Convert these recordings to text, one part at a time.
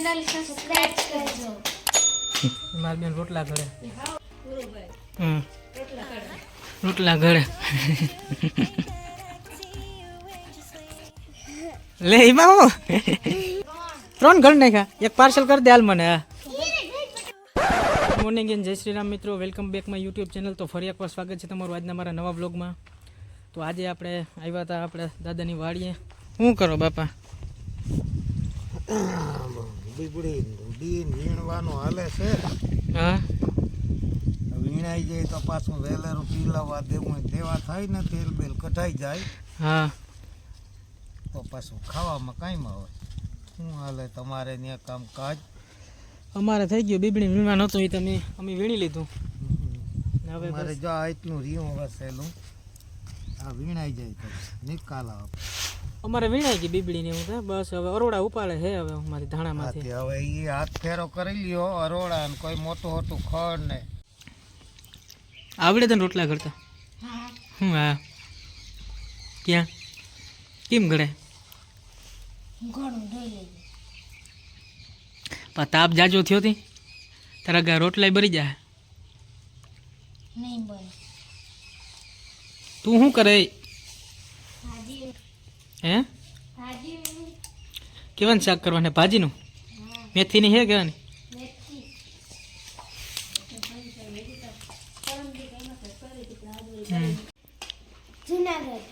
Channel subscribe કરજો. માર બેન રોટલા ઘડે. રોટલા ઘડે. લે બાબુ 3 ઘર નાખ્યા. એક પાર્સલ કરી દે હાલ મને. ગુડ મોર્નિંગ એન્ડ જય શ્રી રામ મિત્રો, welcome back my YouTube channel. તો ફરી એકવાર સ્વાગત છે તમારું આજના મારા નવા બ્લોગમાં. તો આજે આપણે આવ્યા હતા આપણે દાદાની વાડીએ. શું કરો બાપા? વીણવાનું હાલે છે. હા, વીણાઈ જાય તો પાછું વેલેરું પીલાવા દેવા થાય ને, તેલ બેલ કઢાઈ જાય. હા, તો પાછું ખાવામાં કાંઈમાં હોય. શું હાલે તમારે ત્યાં કામકાજ? અમારે થઈ ગયું. બીબડી વીણવા નહોતું એ તમે અમે વીણી લીધું. હવે મારે જો આટલું રીયું વસેલું આ વીણાઈ જાય તો નિકાલ આવે. અમારે વીણાઈ ગઈ બીબડી ને એવું થાય. બસ હવે અરોડા ઉપાડે છે હવે અમારી ધાણામાંથી. હવે એ હાથ ફેરો કરી લ્યો અરોડા ને કોઈ મોટું મોટું ખડ ને. આવડે તને રોટલા કરતા? હા. ક્યાં કેમ ઘડે? તાપ જાજો થયો હતી તારા ગા રોટલા ભરી જાય. તું શું કરે? હે કેવાનું શાક કરવાને? ભાજીનું? મેથીની હે કેવાની?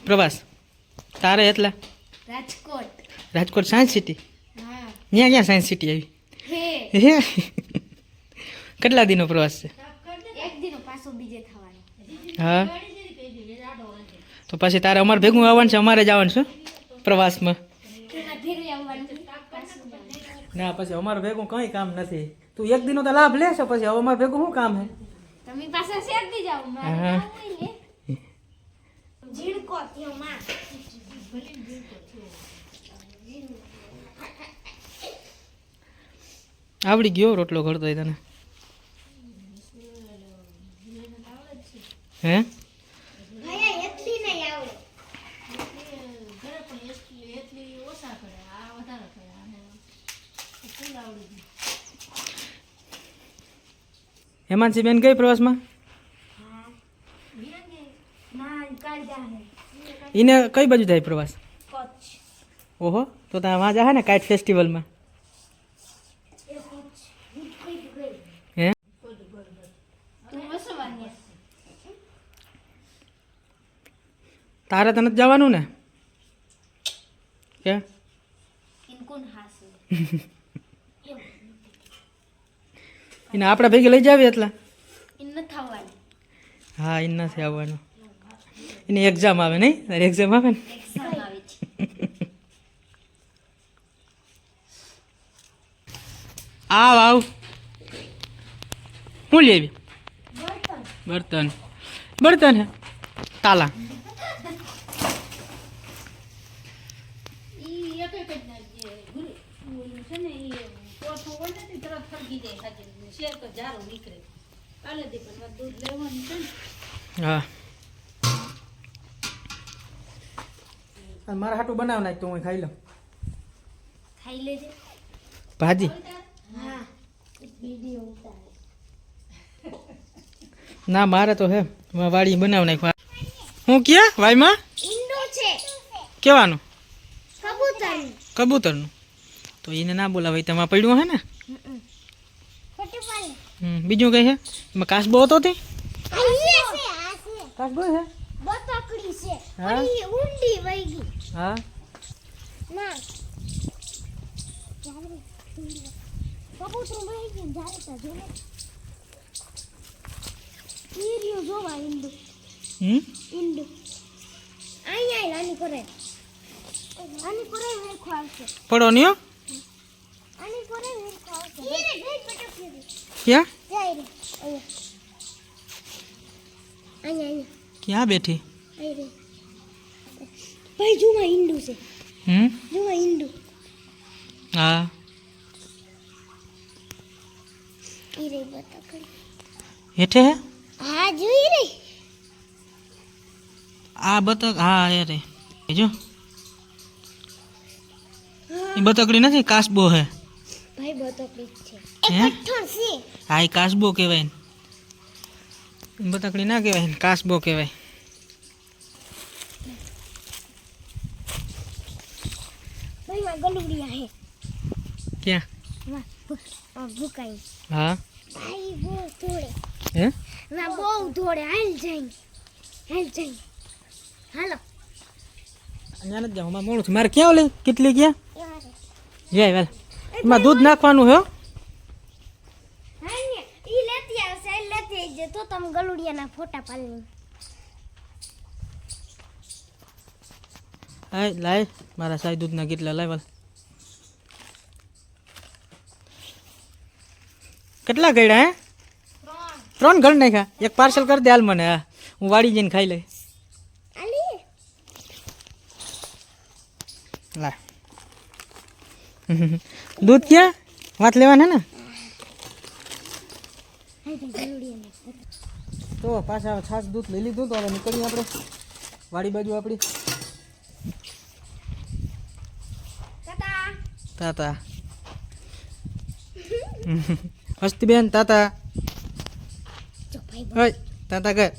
પ્રવાસ તારે એટલા રાજકોટ સાયન્સ સિટી? ત્યાં ક્યાં સાયન્સ સિટી આવી? હે કેટલા દિનનો પ્રવાસ છે? હા, તો પછી તારે અમારે ભેગું આવવાનું છે. અમારે જવાનું છે પ્રવાસમાં. ના, પછી અમારે ભેગું કંઈ કામ નથી. તું એક દિનો તો લાભ લેશો, પછી હવે અમારે ભેગું શું કામ છે? હા, આવડી ગયો રોટલો ઘડતો તને? હે હેમાંશી બેન ગઈ પ્રવાસમાં? એને કઈ બાજુ જાય પ્રવાસ? ઓહો, તો ત્યાં વાં જા ને કાઇટ ફેસ્ટિવલમાં? હે તારે તને જવાનું ને? કે એને આપણા ભેગી લઈ જાવી એટલા? હા, એ નથી આવવાનું. એની એક્ઝામ આવે નહીં? તારી એક્ઝામ આવે ને? આવ આવ. શું લેવી? બર્તન. બર્તન હે તાલા? હા, મારા હાટું બનાવ નાખ તો હું ખાઈ લઉં. ખાઈ લેજે ભાજી. ના, મારે તો હે વાડી બનાવ નાખ. હું ક્યાં વાયમાં કેવાનું? કબૂતરનું? તો એને ના બોલાવાય. તમારે પડ્યું હે ને? બીજું કઈ હે? એમાં કાસબો હતો તે? કાસબો હે? હા, હા. પડો નહીં? ક્યાં ક્યાં બેઠી? ભાઈ જુમાં ઈંડુ છે. જુમાં ઈંડુ. હા, ઈ રે બતકડી હેઠે હે? હા, જોઈ રે આ બતક. હા, એ રે જો એ બતકડી નથી, કાસબો હે. ભાઈ બતકડી છે હે? એક કઠણ છે હા એ કાસબો કહેવાય ને. બતકડી ના કહેવાય ને કાસબો કહેવાય. ભાઈ માં ગલુડિયા હે ક્યાં? વાહ ભૂકાઈ હા ભાઈ બહુ ધોળે હે ના બહુ ધોળે હાલ જાય હાલો અહીંયા નથી જાઉં, મોડું છે મારે. ક્યાં ઓલી કેટલી ગયા? યાર જાય વેલ એમાં દૂધ નાખવાનું હે. હા ને ઈ લેતી આવશે ઈ લેતી આવજે તો તમે ગલુડિયાના ફોટા પાડી હાય લાય મારા સાઈ દૂધના કેટલા લાવ્યા? કેટલા ગયડા હે? 3 ઘર નાખ્યા. એક પાર્સલ કરી દે હાલ મને. હા હું વાડી જઈને ખાઈ લઈ. આલી લા દૂધ ક્યાં વાત લેવાના ને? હાલ ગલુડિયાના તો પાછા છાસ દૂધ લઈ લીધું તો હવે નીકળીએ આપણે વાડી બાજુ આપણી. તાતા હસ્તી બેન તાતા જો ભાઈ ઓય તાતા કર.